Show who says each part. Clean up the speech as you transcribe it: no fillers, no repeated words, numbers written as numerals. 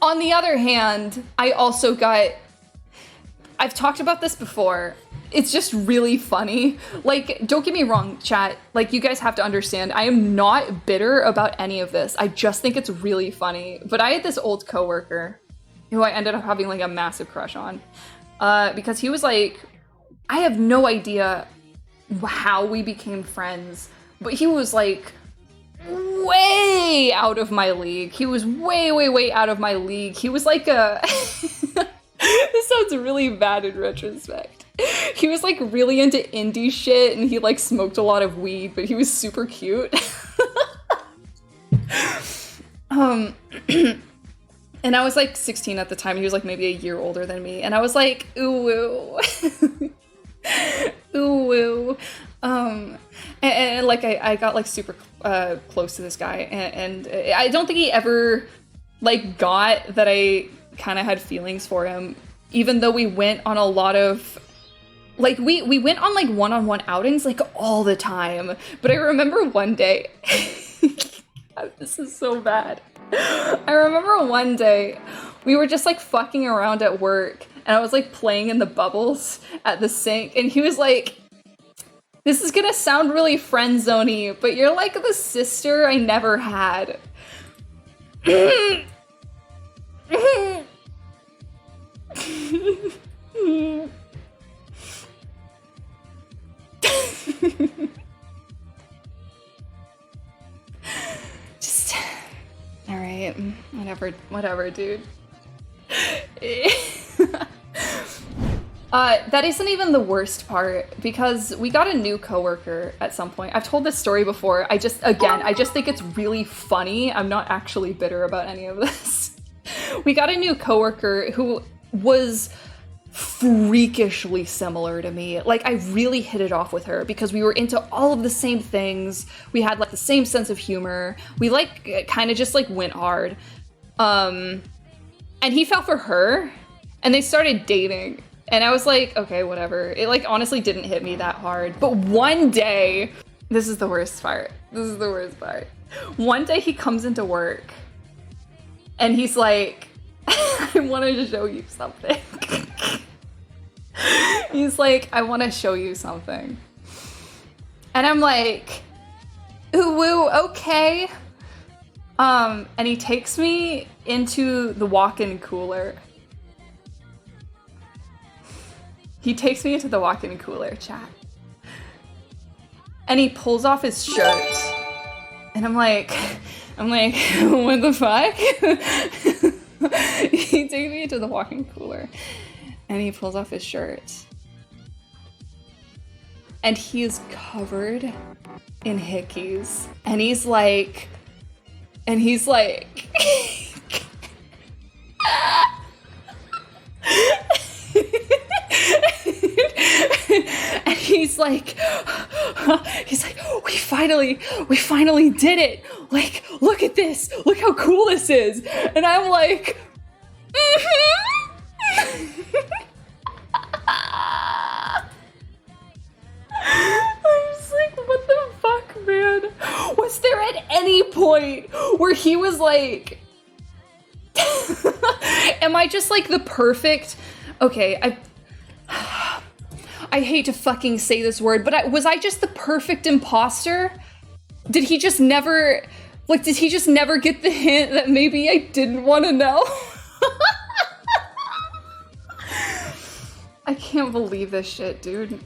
Speaker 1: On the other hand, I also got, I've talked about this before. It's just really funny. Like, don't get me wrong, chat. Like, you guys have to understand, I am not bitter about any of this. I just think it's really funny. But I had this old coworker who I ended up having like a massive crush on. Because he was like, I have no idea how we became friends, but he was like way out of my league. He was way out of my league. He was like a... This sounds really bad in retrospect. He was like really into indie shit and he like smoked a lot of weed, but he was super cute. And I was like 16 at the time. He was like maybe a year older than me. And I was like, ooh. Ooh. And like I got like super close to this guy. And I don't think he ever like got that I kind of had feelings for him. Even though we went on a lot of... Like, we went on, like, one-on-one outings, like, all the time. But I remember one day... God, this is so bad. I remember one day, we were just, like, fucking around at work, and I was, like, playing in the bubbles at the sink, and he was like, this is gonna sound really friend-zoney, but you're, like, the sister I never had. Just, all right, whatever, dude. That isn't even the worst part, because we got a new coworker at some point. I've told this story before. I just think it's really funny. I'm not actually bitter about any of this. We got a new coworker who was freakishly similar to me. Like, I really hit it off with her because we were into all of the same things. We had like the same sense of humor. We like kind of just like went hard. And he fell for her and they started dating. And I was like, okay, whatever. It like honestly didn't hit me that hard. But one day, this is the worst part. One day he comes into work and he's like, I wanted to show you something. He's like, I want to show you something. And I'm like, ooh, woo, okay. And he takes me into the walk-in cooler. Chat. And he pulls off his shirt. And I'm like, what the fuck? He takes me into the walk-in cooler. And he pulls off his shirt. And he is covered in hickeys. And he's like... And he's like... we finally did it. Like, look at this. Look how cool this is. And I'm like, I'm just like, what the fuck, man? Was there at any point where he was like, am I just like the perfect, okay, I hate to fucking say this word, but was I just the perfect imposter? Did he just never get the hint that maybe I didn't want to know? I can't believe this shit, dude.